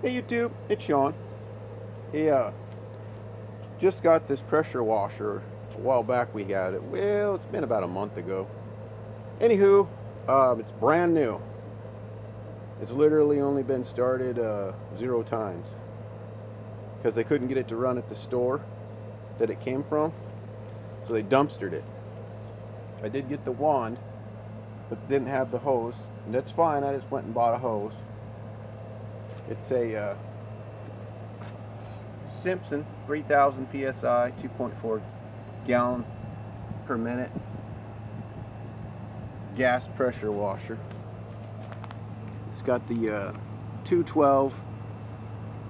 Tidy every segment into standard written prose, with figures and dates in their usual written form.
Hey YouTube, it's Sean. Hey, just got this pressure washer a while back. We got it. Well, it's been about a month ago. Anywho, it's brand new. It's literally only been started 0 times because they couldn't get it to run at the store that it came from, so they dumpstered it. I did get the wand, but didn't have the hose, and that's fine. I just went and bought a hose. It's a Simpson 3000 psi 2.4 gallon per minute gas pressure washer. It's got the 212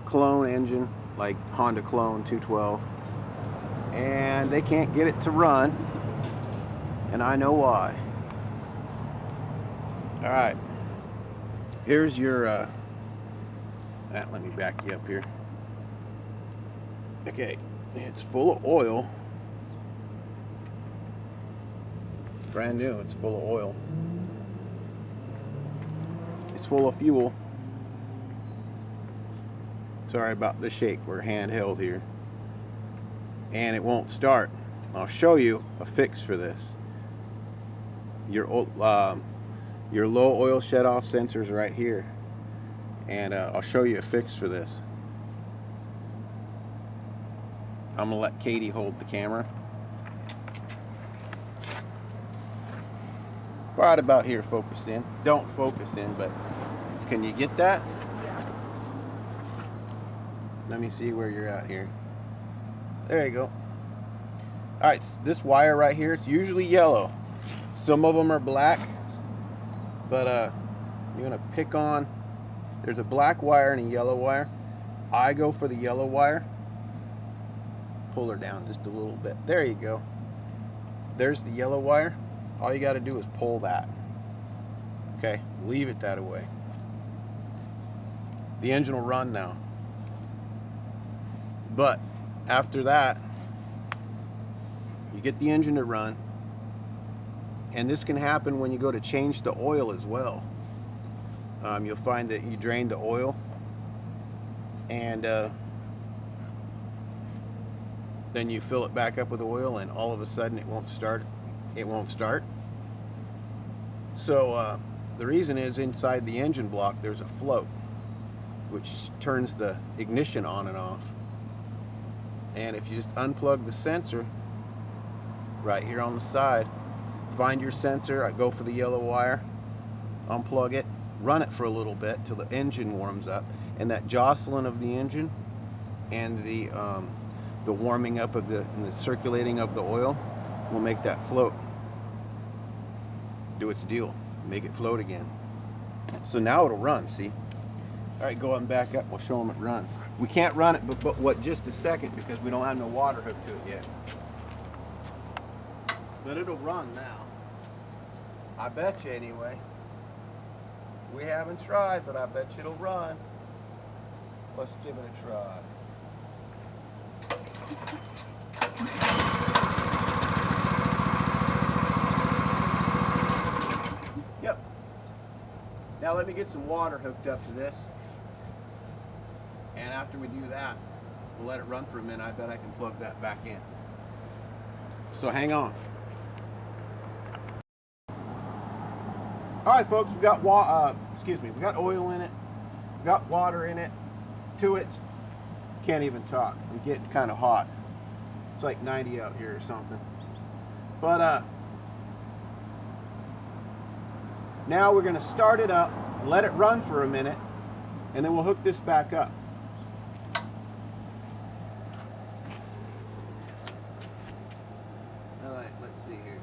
clone engine, like Honda Clone 212, and they can't get it to run, and I know why. Alright, here's your let me back you up here. Okay, it's full of oil. Brand new, it's full of oil. It's full of fuel. Sorry about the shake, we're handheld here. And it won't start. I'll show you a fix for this. Your low oil shut off sensor is right here. And I'll show you a fix for this. I'm gonna let Katie hold the camera. Right about here, focus in. Don't focus in, but can you get that? Yeah. Let me see where you're at here. There you go. Alright, this wire right here, it's usually yellow. Some of them are black, but you're gonna pick on, there's a black wire and a yellow wire. I go for the yellow wire. Pull her down just a little bit. There you go. There's the yellow wire. All you got to do is pull that. Okay, leave it that way. The engine will run now. But after that, you get the engine to run, and this can happen when you go to change the oil as well. You'll find that you drain the oil, and then you fill it back up with oil, and all of a sudden it won't start. It won't start. So the reason is inside the engine block there's a float which turns the ignition on and off. And if you just unplug the sensor right here on the side, find your sensor, I go for the yellow wire, unplug it, run it for a little bit till the engine warms up, and that jostling of the engine and the warming up of and the circulating of the oil will make that float do its deal, make it float again. So now it'll run, see? Alright, go and back up, we'll show them it runs. We can't run it but what, just a second, because we don't have no water hooked to it yet. But it'll run now. I bet you anyway. We haven't tried, but I bet you it'll run. Let's give it a try. Yep. Now let me get some water hooked up to this. And after we do that, we'll let it run for a minute. I bet I can plug that back in. So hang on. All right, folks, we got we got oil in it, we got water in it, to it. Can't even talk. I'm getting kind of hot. It's like 90 out here or something. But now we're gonna start it up, let it run for a minute, and then we'll hook this back up. All right, let's see here.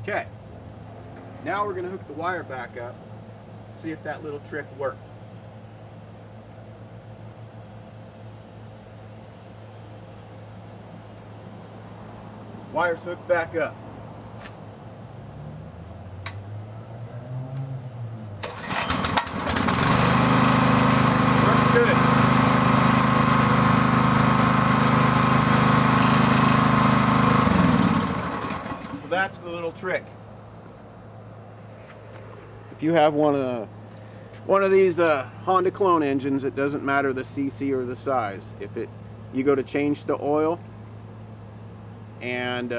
Okay, now we're going to hook the wire back up, see if that little trick worked. Wire's hooked back up. Works good. So that's the little trick. If you have one of these Honda clone engines, it doesn't matter the cc or the size. If you go to change the oil and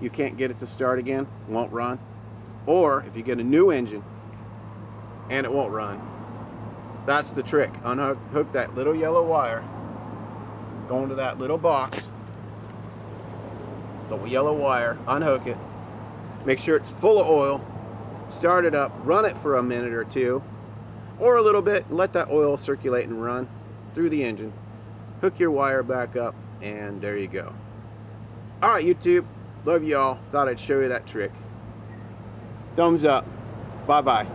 you can't get it to start again, it won't run. Or if you get a new engine and it won't run, that's the trick. Unhook that little yellow wire, go into that little box, the yellow wire, unhook it, make sure it's full of oil, start it up, run it for a minute or two, or a little bit, and let that oil circulate and run through the engine. Hook your wire back up, and there you go. Alright, YouTube, love y'all. Thought I'd show you that trick. Thumbs up. Bye-bye.